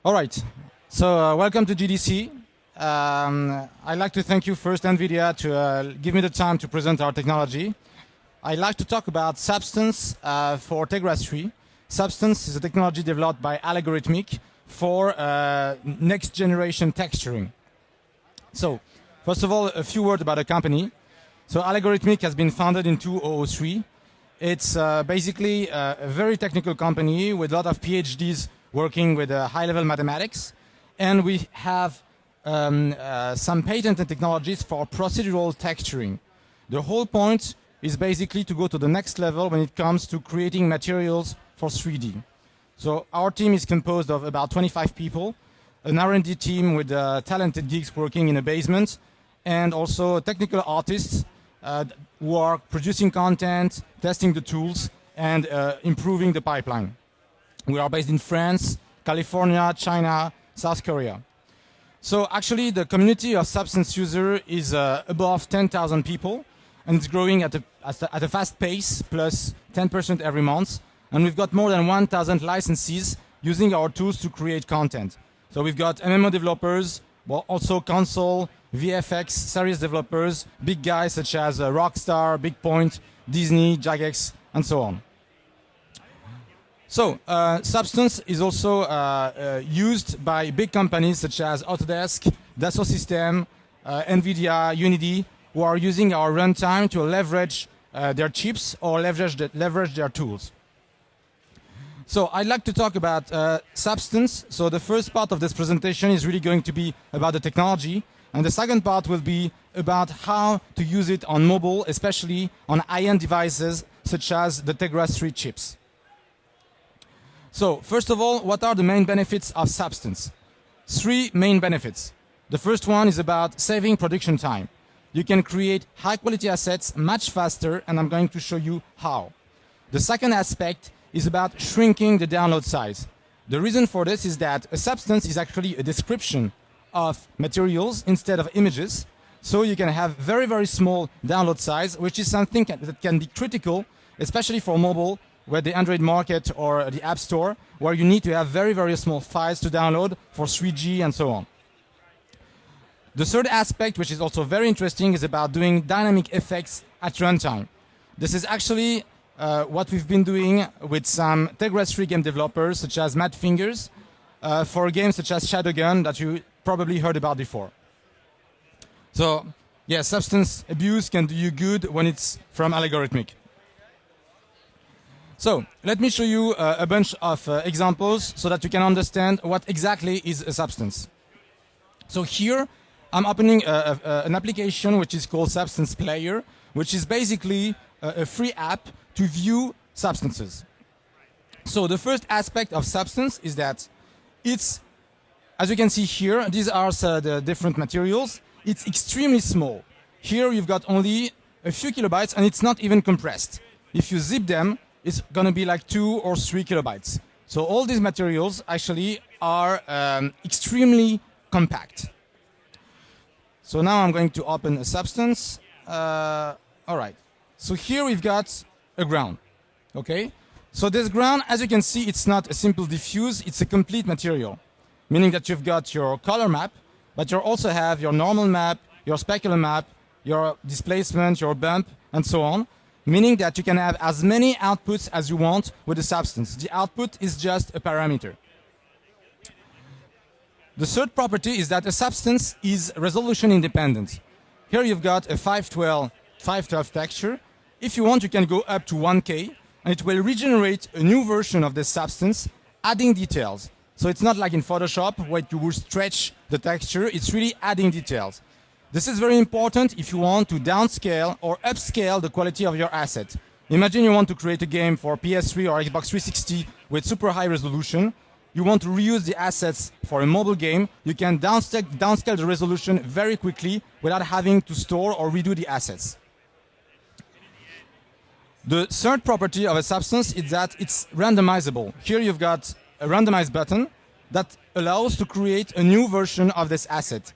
All right, so welcome to GDC. I'd like to thank you first, NVIDIA, to give me the time to present our technology. I'd like to talk about Substance for Tegra 3. Substance is a technology developed by Allegorithmic for next generation texturing. So, first of all, a few words about the company. So Allegorithmic has been founded in 2003. It's basically a very technical company with a lot of PhDs working with high-level mathematics. And we have some patented technologies for procedural texturing. The whole point is basically to go to the next level when it comes to creating materials for 3D. So our team is composed of about 25 people, an R&D team with talented geeks working in a basement, and also technical artists who are producing content, testing the tools, and improving the pipeline. We are based in France, California, China, South Korea. So actually the community of Substance user is above 10,000 people, and it's growing at a fast pace, plus 10% every month. And we've got more than 1,000 licensees using our tools to create content. So we've got MMO developers, but also console, VFX, series developers, big guys such as Rockstar, Bigpoint, Disney, Jagex, and so on. So Substance is also used by big companies such as Autodesk, Dassault Systèmes, NVIDIA, Unity, who are using our runtime to leverage their chips or leverage their tools. So I'd like to talk about Substance. So the first part of this presentation is really going to be about the technology, and the second part will be about how to use it on mobile, especially on high-end devices such as the Tegra 3 chips. So first of all, what are the main benefits of Substance? 3 main benefits. The first one is about saving production time. You can create high-quality assets much faster, and I'm going to show you how. The second aspect is about shrinking the download size. The reason for this is that a substance is actually a description of materials instead of images, so you can have very, very small download size, which is something that can be critical, especially for mobile, where the Android market or the App Store, where you need to have very, very small files to download for 3G and so on. The third aspect, which is also very interesting, is about doing dynamic effects at runtime. This is actually what we've been doing with some Tegra 3 game developers, such as Mad Fingers, for games such as Shadowgun that you probably heard about before. So, yeah, substance abuse can do you good when it's from Allegorithmic. So, let me show you a bunch of examples so that you can understand what exactly is a substance. So here, I'm opening an application which is called Substance Player, which is basically a free app to view substances. So the first aspect of Substance is that it's, as you can see here, these are the different materials. It's extremely small. Here you've got only a few kilobytes, and it's not even compressed. If you zip them, it's going to be like 2 or 3 kilobytes. So all these materials actually are extremely compact. So now I'm going to open a substance. All right. So here we've got a ground. Okay. So this ground, as you can see, it's not a simple diffuse. It's a complete material, meaning that you've got your color map, but you also have your normal map, your specular map, your displacement, your bump, and so on. Meaning that you can have as many outputs as you want with the substance. The output is just a parameter. The third property is that a substance is resolution independent. Here you've got a 512 texture. If you want, you can go up to 1K, and it will regenerate a new version of this substance, adding details. So it's not like in Photoshop where you will stretch the texture, it's really adding details. This is very important if you want to downscale or upscale the quality of your asset. Imagine you want to create a game for PS3 or Xbox 360 with super high resolution. You want to reuse the assets for a mobile game. You can downscale the resolution very quickly without having to store or redo the assets. The third property of a substance is that it's randomizable. Here you've got a randomize button that allows to create a new version of this asset.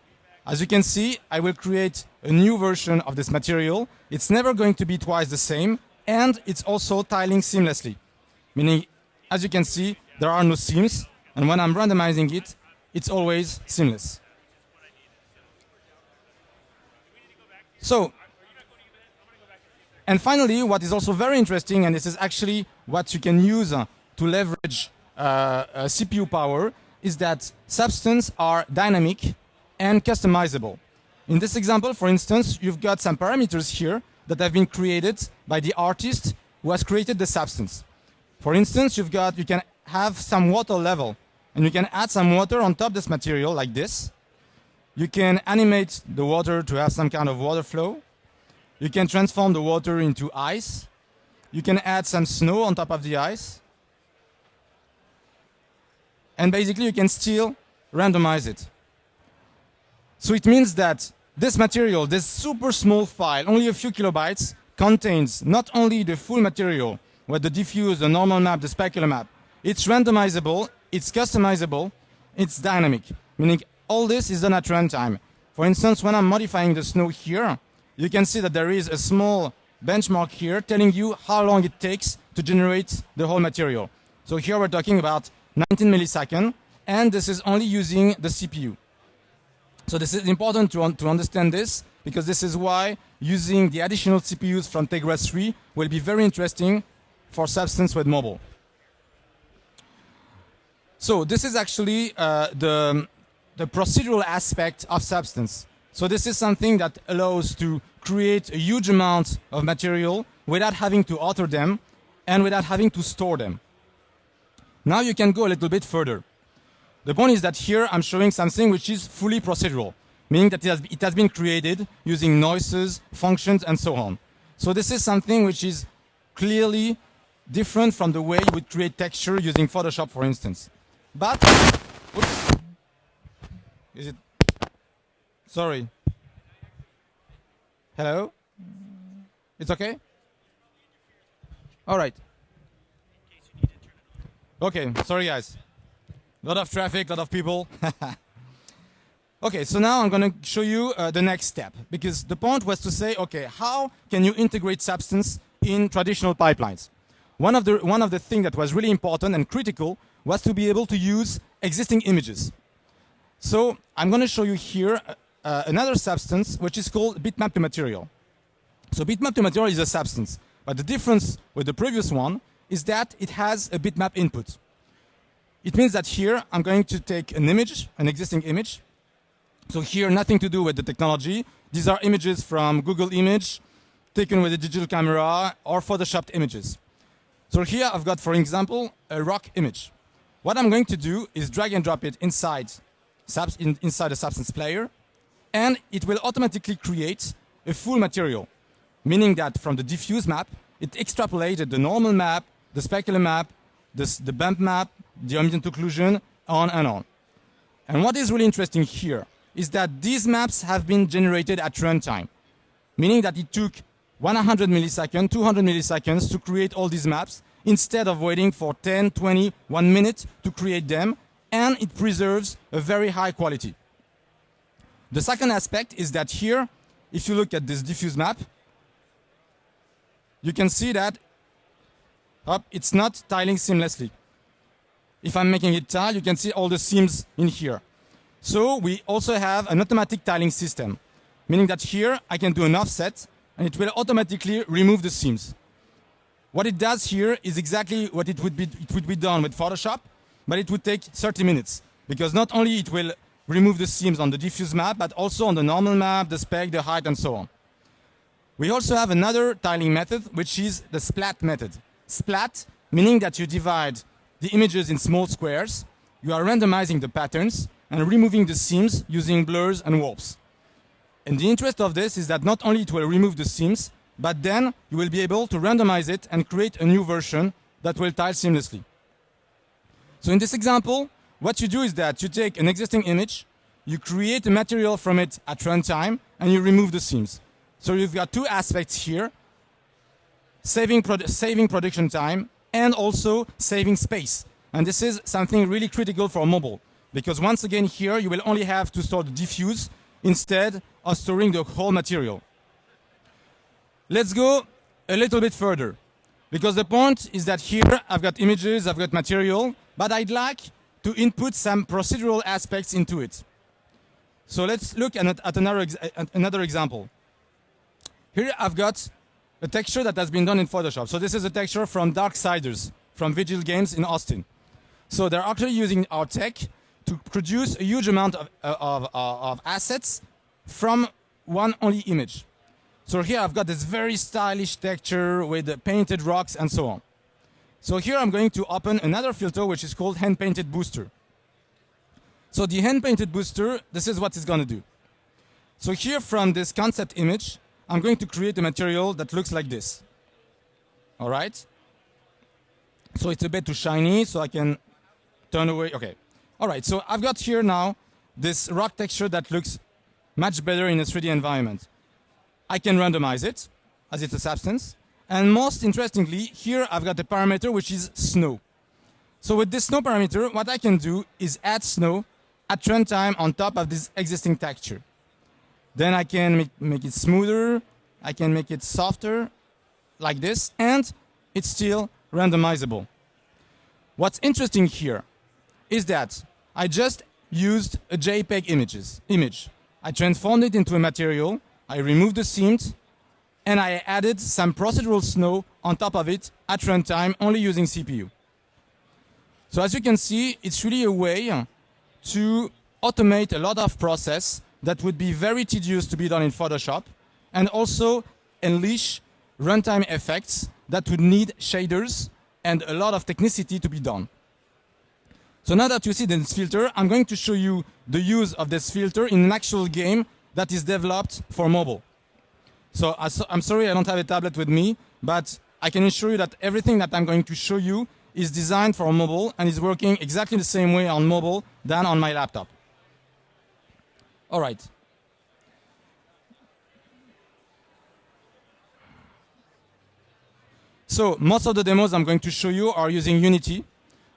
As you can see, I will create a new version of this material. It's never going to be twice the same, and it's also tiling seamlessly. Meaning, as you can see, there are no seams, and when I'm randomizing it, it's always seamless. So, and finally, what is also very interesting, and this is actually what you can use to leverage CPU power, is that substances are dynamic and customizable. In this example, for instance, you've got some parameters here that have been created by the artist who has created the substance. For instance, you can have some water level, and you can add some water on top of this material like this. You can animate the water to have some kind of water flow. You can transform the water into ice. You can add some snow on top of the ice. And basically, you can still randomize it. So it means that this material, this super small file, only a few kilobytes, contains not only the full material, with the diffuse, the normal map, the specular map. It's randomizable, it's customizable, it's dynamic, meaning all this is done at runtime. For instance, when I'm modifying the snow here, you can see that there is a small benchmark here telling you how long it takes to generate the whole material. So here we're talking about 19 milliseconds, and this is only using the CPU. So this is important to understand this, because this is why using the additional CPUs from Tegra 3 will be very interesting for Substance with mobile. So this is actually the procedural aspect of Substance. So this is something that allows to create a huge amount of material without having to alter them and without having to store them. Now you can go a little bit further. The point is that here I'm showing something which is fully procedural, meaning that it has been created using noises, functions, and so on. So this is something which is clearly different from the way you would create texture using Photoshop, for instance. But, oops, is it, sorry. Hello? It's okay? All right. Okay, sorry guys. A lot of traffic, a lot of people. Okay, so now I'm going to show you the next step, because the point was to say, okay, how can you integrate Substance in traditional pipelines? One of the things that was really important and critical was to be able to use existing images. So I'm going to show you here another substance which is called bitmap to material. So bitmap to material is a substance, but the difference with the previous one is that it has a bitmap input. It means that here I'm going to take an image, an existing image. So here nothing to do with the technology. These are images from Google Image, taken with a digital camera or photoshopped images. So here I've got, for example, a rock image. What I'm going to do is drag and drop it inside a Substance player, and it will automatically create a full material, meaning that from the diffuse map, it extrapolated the normal map, the specular map, the bump map, the ambient occlusion, on and on. And what is really interesting here is that these maps have been generated at runtime, meaning that it took 100 milliseconds, 200 milliseconds to create all these maps, instead of waiting for 10, 20, 1 minute to create them, and it preserves a very high quality. The second aspect is that here, if you look at this diffuse map, you can see that it's not tiling seamlessly. If I'm making it tile, you can see all the seams in here. So we also have an automatic tiling system, meaning that here I can do an offset and it will automatically remove the seams. What it does here is exactly what it would be done with Photoshop, but it would take 30 minutes, because not only it will remove the seams on the diffuse map, but also on the normal map, the spec, the height, and so on. We also have another tiling method, which is the splat method. Splat, meaning that you divide the images in small squares, you are randomizing the patterns, and removing the seams using blurs and warps. And the interest of this is that not only it will remove the seams, but then you will be able to randomize it and create a new version that will tile seamlessly. So in this example, what you do is that you take an existing image, you create a material from it at runtime, and you remove the seams. So you've got two aspects here, saving production time and also saving space. And this is something really critical for mobile, because once again here you will only have to store the diffuse instead of storing the whole material. Let's go a little bit further, because the point is that here I've got images, I've got material, but I'd like to input some procedural aspects into it. So let's look at another example. Here I've got a texture that has been done in Photoshop. So this is a texture from Darksiders, from Vigil Games in Austin. So they're actually using our tech to produce a huge amount of assets from one only image. So here I've got this very stylish texture with the painted rocks and so on. So here I'm going to open another filter which is called Hand Painted Booster. So the Hand Painted Booster, this is what it's going to do. So here from this concept image, I'm going to create a material that looks like this. All right? So it's a bit too shiny, so I can turn away. Okay. All right, so I've got here now this rock texture that looks much better in a 3D environment. I can randomize it, as it's a substance. And most interestingly, here I've got a parameter which is snow. So with this snow parameter, what I can do is add snow at runtime on top of this existing texture. Then I can make it smoother, I can make it softer, like this, and it's still randomizable. What's interesting here is that I just used a JPEG image. I transformed it into a material, I removed the seams, and I added some procedural snow on top of it at runtime, only using CPU. So as you can see, it's really a way to automate a lot of process that would be very tedious to be done in Photoshop, and also unleash runtime effects that would need shaders and a lot of technicity to be done. So now that you see this filter, I'm going to show you the use of this filter in an actual game that is developed for mobile. So I'm sorry I don't have a tablet with me, but I can assure you that everything that I'm going to show you is designed for mobile and is working exactly the same way on mobile than on my laptop. All right. So most of the demos I'm going to show you are using Unity.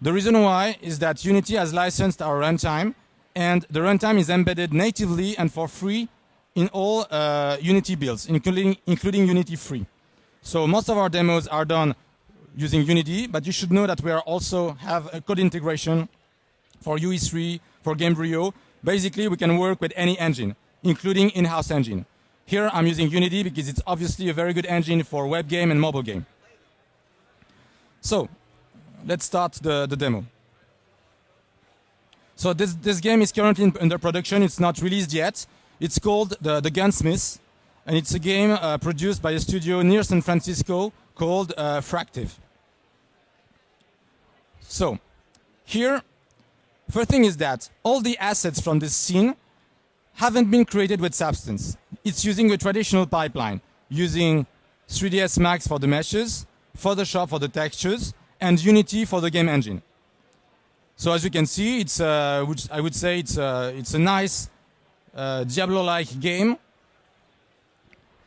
The reason why is that Unity has licensed our runtime, and the runtime is embedded natively and for free in all Unity builds, including Unity Free. So most of our demos are done using Unity, but you should know that we are also have a code integration for UE3, for Gamebryo. Basically, we can work with any engine, including in-house engine. Here, I'm using Unity because it's obviously a very good engine for web game and mobile game. So, let's start the demo. So this game is currently under production. It's not released yet. It's called the Gunsmith, and it's a game produced by a studio near San Francisco called Fractive. So, here, first thing is that all the assets from this scene haven't been created with Substance. It's using a traditional pipeline, using 3ds Max for the meshes, Photoshop for the textures, and Unity for the game engine. So as you can see, it's which I would say it's a nice Diablo-like game.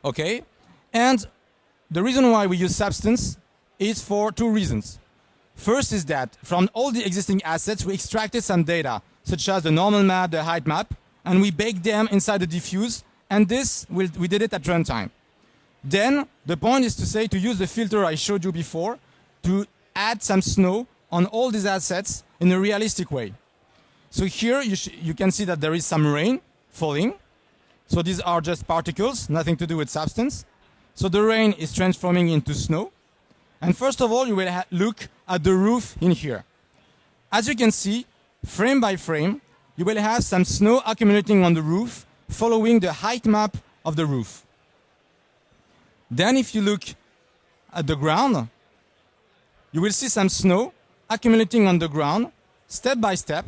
Okay, and the reason why we use Substance is for two reasons. First is that from all the existing assets, we extracted some data, such as the normal map, the height map, and we baked them inside the diffuse, and this we did it at runtime. Then the point is to say to use the filter I showed you before to add some snow on all these assets in a realistic way. So here you can see that there is some rain falling. So these are just particles, nothing to do with Substance. So the rain is transforming into snow. And first of all, you will look at the roof in here. As you can see, frame by frame, you will have some snow accumulating on the roof, following the height map of the roof. Then if you look at the ground, you will see some snow accumulating on the ground, step by step,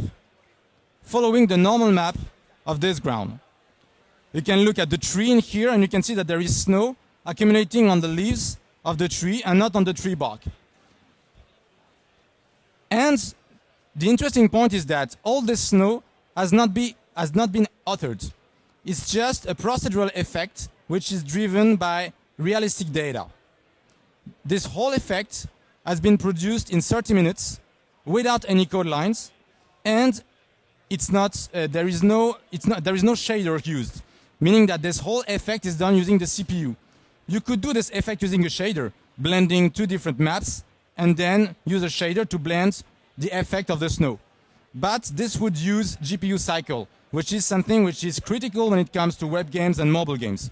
following the normal map of this ground. You can look at the tree in here, and you can see that there is snow accumulating on the leaves of the tree and not on the tree bark. And the interesting point is that all this snow has not been authored. It's just a procedural effect which is driven by realistic data. This whole effect has been produced in 30 minutes without any code lines, and there is no shader used, meaning that this whole effect is done using the CPU. You could do this effect using a shader, blending two different maps, and then use a shader to blend the effect of the snow. but this would use GPU cycle, which is something which is critical when it comes to web games and mobile games.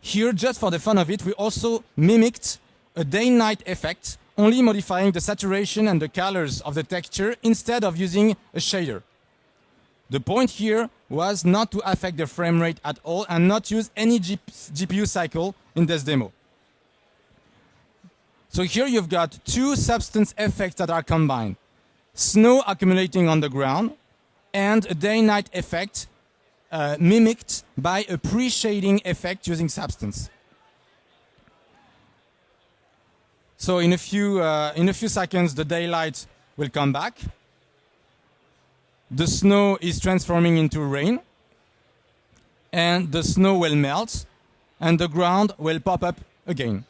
Here, just for the fun of it, we also mimicked a day-night effect, only modifying the saturation and the colors of the texture instead of using a shader. The point here was not to affect the frame rate at all and not use any GPU cycle in this demo. So here you've got two substance effects that are combined. Snow accumulating on the ground and a day-night effect mimicked by a pre-shading effect using substance. So in a few seconds, the daylight will come back. The snow is transforming into rain, and the snow will melt, and the ground will pop up again.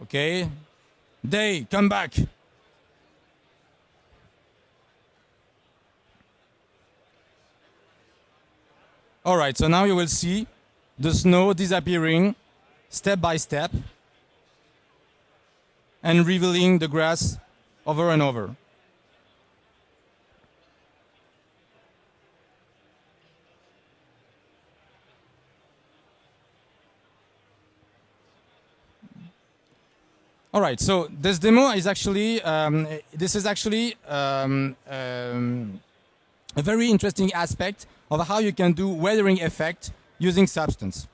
Okay, day, come back. All right, so now you will see the snow disappearing step by step and revealing the grass over and over. All right, so this demo is actually a very interesting aspect of how you can do weathering effect using substance.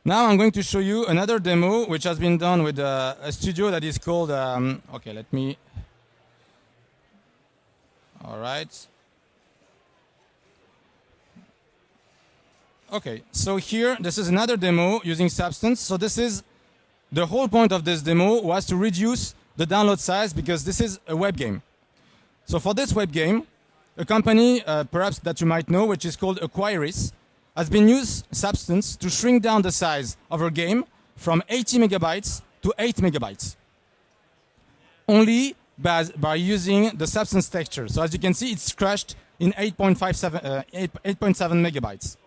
Now I'm going to show you another demo which has been done with a studio that is called, okay, let me, all right. Okay, so here, this is another demo using substance. So this is, the whole point of this demo was to reduce the download size because this is a web game. So for this web game, a company, perhaps that you might know, which is called Acquiris, has been used substance to shrink down the size of her game from 80 megabytes to 8 megabytes. Only by using the substance texture. So as you can see, it's crushed in 8.7 megabytes.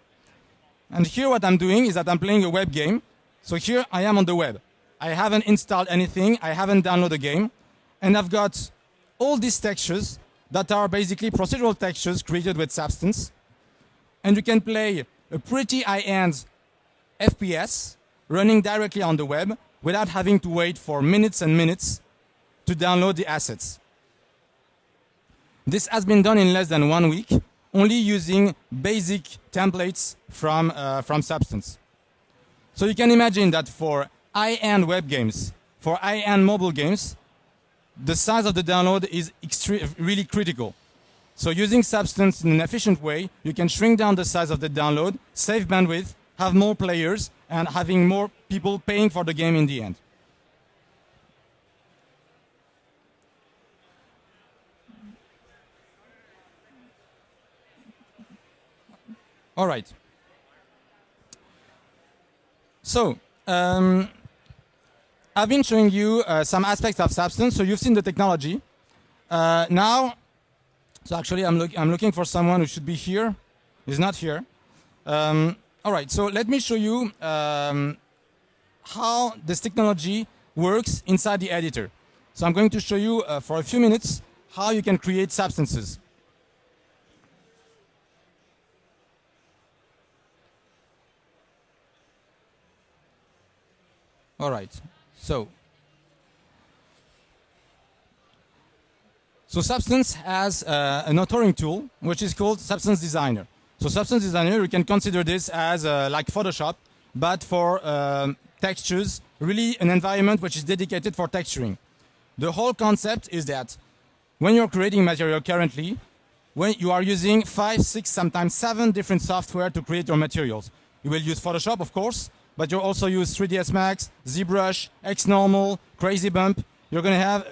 And here what I'm doing is that I'm playing a web game. So here I am on the web. I haven't installed anything. I haven't downloaded the game. And I've got all these textures that are basically procedural textures created with substance. And you can play a pretty high-end FPS running directly on the web without having to wait for minutes and minutes to download the assets. This has been done in less than 1 week, only using basic templates from Substance. So you can imagine that for high-end web games, for high-end mobile games, the size of the download is really critical. So using Substance in an efficient way, you can shrink down the size of the download, save bandwidth, have more players, and having more people paying for the game in the end. All right. So, I've been showing you some aspects of Substance. So you've seen the technology. Now, so actually I'm looking for someone who should be here. He's not here. All right, so let me show you how this technology works inside the editor. So I'm going to show you for a few minutes how you can create substances. All right, so Substance has an authoring tool which is called Substance Designer. So Substance Designer, you can consider this as like Photoshop, but for textures, really an environment which is dedicated for texturing. The whole concept is that when you're creating material currently, when you are using 5, 6, sometimes 7 different software to create your materials. You will use Photoshop, of course, but you'll also use 3ds Max, ZBrush, XNormal, Crazy Bump. You're going to have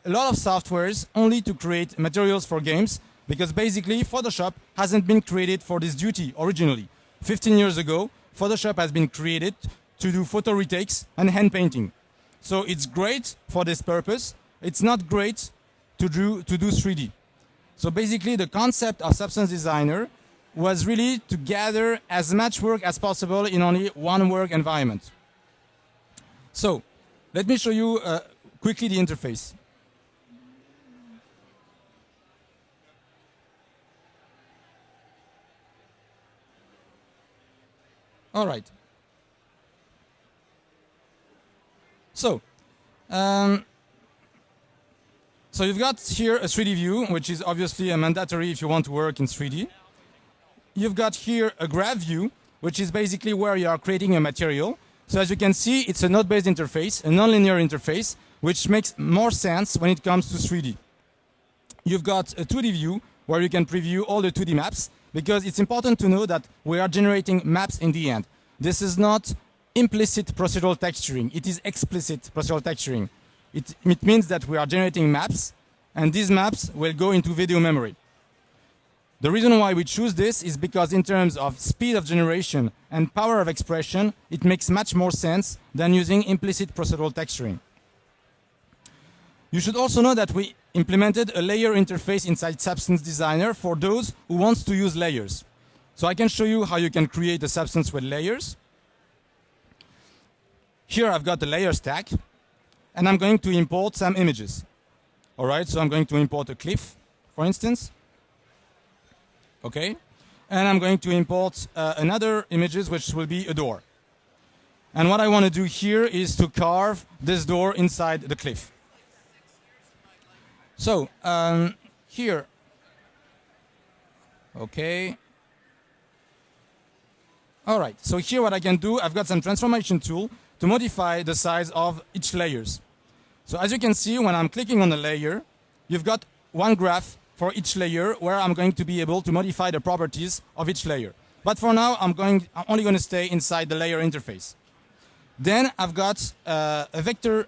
a lot of softwares only to create materials for games, because basically Photoshop hasn't been created for this duty originally. 15 years ago, Photoshop has been created to do photo retakes and hand painting. So it's great for this purpose. It's not great to do 3D. So basically the concept of Substance Designer was really to gather as much work as possible in only one work environment. So let me show you quickly the interface. All right. So you've got here a 3D view, which is obviously a mandatory if you want to work in 3D. You've got here a graph view, which is basically where you are creating a material. So as you can see, it's a node-based interface, a nonlinear interface, which makes more sense when it comes to 3D. You've got a 2D view, where you can preview all the 2D maps, because it's important to know that we are generating maps in the end. This is not implicit procedural texturing. It is explicit procedural texturing. It means that we are generating maps, and these maps will go into video memory. The reason why we choose this is because in terms of speed of generation and power of expression, it makes much more sense than using implicit procedural texturing. You should also know that we implemented a layer interface inside Substance Designer for those who want to use layers. So I can show you how you can create a substance with layers. Here I've got the layer stack, and I'm going to import some images. All right, so I'm going to import a cliff, for instance. Okay, and I'm going to import another images, which will be a door. And what I want to do here is to carve this door inside the cliff. So here, okay. All right, so here what I can do, I've got some transformation tool to modify the size of each layers. So as you can see, when I'm clicking on the layer, you've got one graph for each layer where I'm going to be able to modify the properties of each layer. But for now, I'm only going to stay inside the layer interface. Then I've got a vector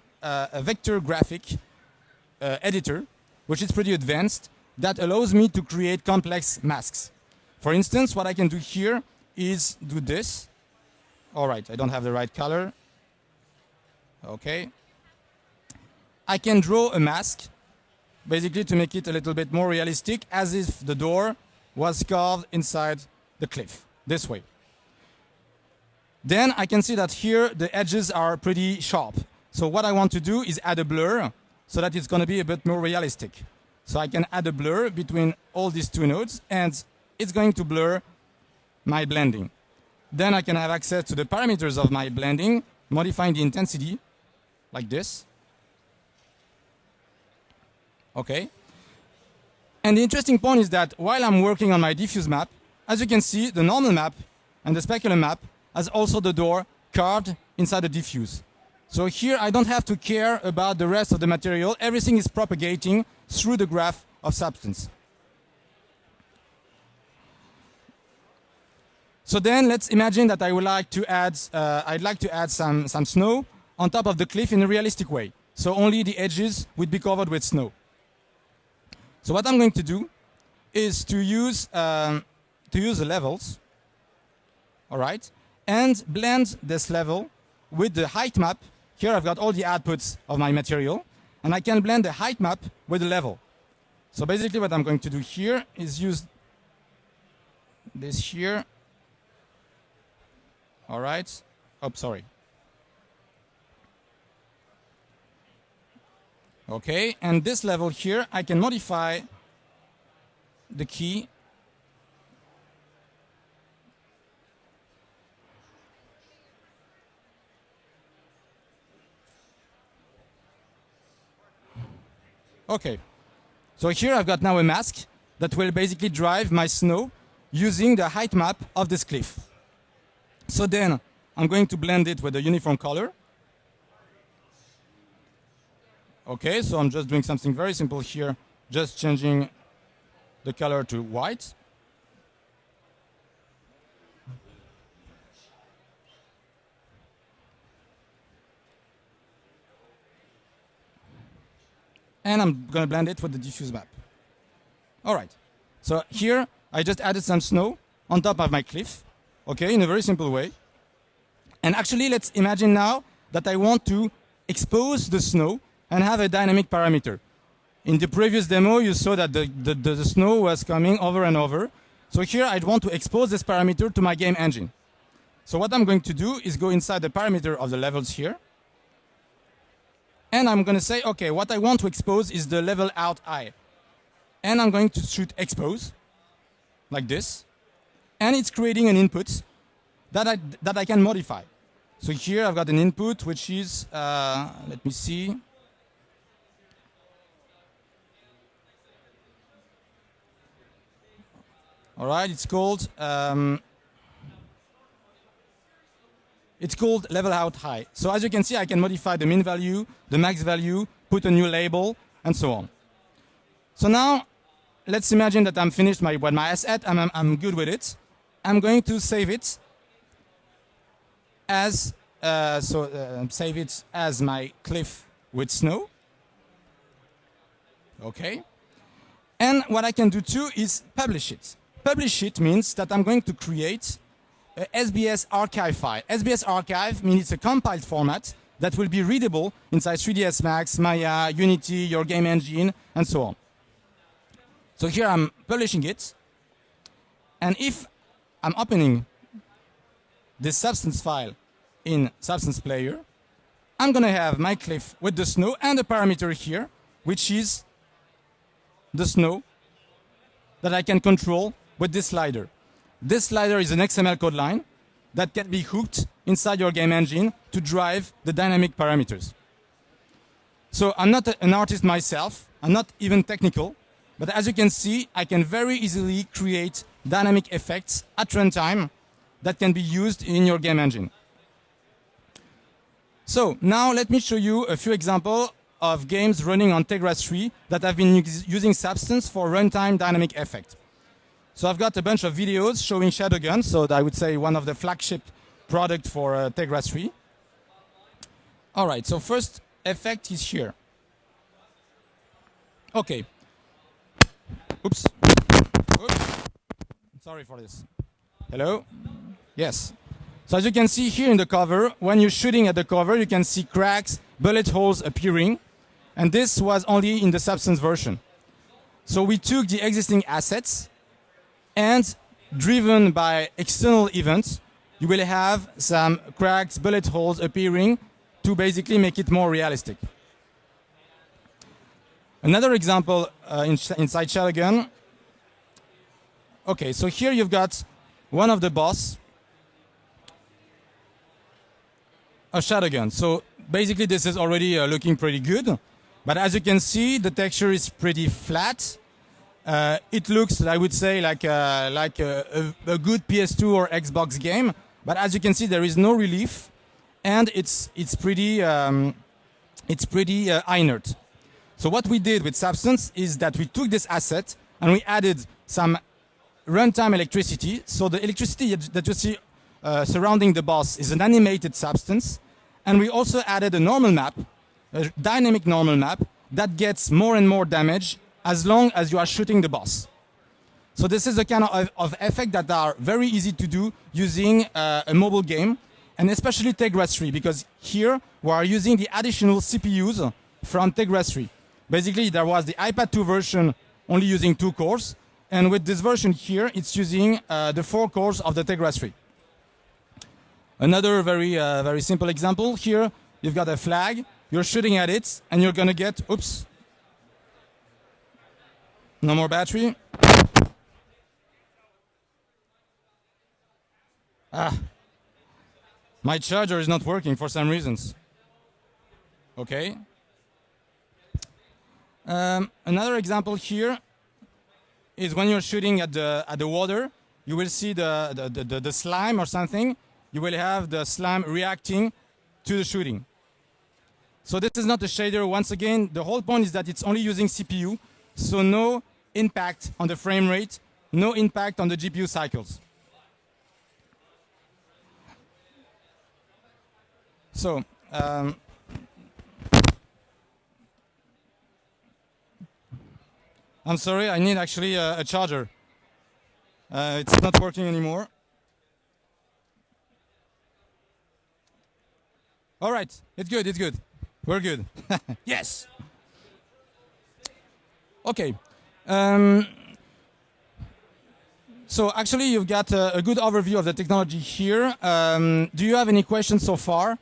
graphic editor, which is pretty advanced, that allows me to create complex masks. For instance, what I can do here is do this. All right, I don't have the right color. Okay. I can draw a mask, basically to make it a little bit more realistic, as if the door was carved inside the cliff, this way. Then I can see that here the edges are pretty sharp. So what I want to do is add a blur, so that it's going to be a bit more realistic. So I can add a blur between all these two nodes, and it's going to blur my blending. Then I can have access to the parameters of my blending, modifying the intensity, like this. Okay. And the interesting point is that while I'm working on my diffuse map, as you can see, the normal map and the specular map has also the door carved inside the diffuse. So here I don't have to care about the rest of the material. Everything is propagating through the graph of substance. So then let's imagine that I would like to add, I'd like to add some snow on top of the cliff in a realistic way. So only the edges would be covered with snow. So what I'm going to do is to use the levels, all right, and blend this level with the height map. Here I've got all the outputs of my material, and I can blend the height map with the level. So basically what I'm going to do here is use this here. All right. Oh, sorry. Okay, and this level here, I can modify the key. Okay, so here I've got now a mask that will basically drive my snow using the height map of this cliff. So then I'm going to blend it with a uniform color. Okay, so I'm just doing something very simple here, just changing the color to white. And I'm going to blend it with the diffuse map. All right, so here I just added some snow on top of my cliff, okay, in a very simple way. And actually, let's imagine now that I want to expose the snow and have a dynamic parameter. In the previous demo, you saw that the snow was coming over and over. So here I'd want to expose this parameter to my game engine. So what I'm going to do is go inside the parameter of the levels here. And I'm going to say, okay, what I want to expose is the level out high. And I'm going to shoot expose, like this. And it's creating an input that I can modify. So here I've got an input which is, let me see. All right, it's called level out high. So as you can see, I can modify the min value, the max value, put a new label, and so on. So now, let's imagine that I'm finished with my asset. I'm good with it. I'm going to save it as save it as my cliff with snow. Okay. And what I can do too is publish it. Publish it means that I'm going to create a SBS archive file. SBS archive means it's a compiled format that will be readable inside 3ds Max, Maya, Unity, your game engine, and so on. So here I'm publishing it. And if I'm opening this Substance file in Substance Player, I'm going to have my cliff with the snow and a parameter here, which is the snow that I can control with this slider. This slider is an XML code line that can be hooked inside your game engine to drive the dynamic parameters. So I'm not an artist myself, I'm not even technical, but as you can see, I can very easily create dynamic effects at runtime that can be used in your game engine. So now let me show you a few examples of games running on Tegra 3 that have been using Substance for runtime dynamic effect. So I've got a bunch of videos showing Shadowgun, so I would say one of the flagship product for Tegra 3. All right, so first effect is here. Okay. Oops. Oops. Sorry for this. Hello? Yes. So as you can see here in the cover, when you're shooting at the cover, you can see cracks, bullet holes appearing. And this was only in the Substance version. So we took the existing assets and driven by external events, you will have some cracks, bullet holes appearing to basically make it more realistic. Another example inside Shadowgun. Okay, so here you've got one of the boss of Shadowgun. So basically this is already looking pretty good. But as you can see, the texture is pretty flat. It looks, I would say, like a good PS2 or Xbox game. But as you can see, there is no relief, and it's pretty inert. So what we did with Substance is that we took this asset and we added some runtime electricity. So the electricity that you see surrounding the boss is an animated Substance, and we also added a normal map, a dynamic normal map that gets more and more damage as long as you are shooting the boss. So this is a kind of effect that are very easy to do using a mobile game, and especially Tegra 3, because here we are using the additional CPUs from Tegra 3. Basically, there was the iPad 2 version only using 2 cores, and with this version here, it's using the 4 cores of the Tegra 3. Another very simple example here, you've got a flag, you're shooting at it, and you're going to get, oops, no more battery. My charger is not working for some reasons. Okay. Another example here is when you're shooting at the water, you will see the slime or something. You will have the slime reacting to the shooting. So this is not a shader. Once again, the whole point is that it's only using CPU, so no impact on the frame rate, no impact on the GPU cycles. So, I'm sorry, I need actually a charger. It's not working anymore. All right, it's good, it's good. We're good. Yes. Okay. So actually, you've got a good overview of the technology here. Do you have any questions so far?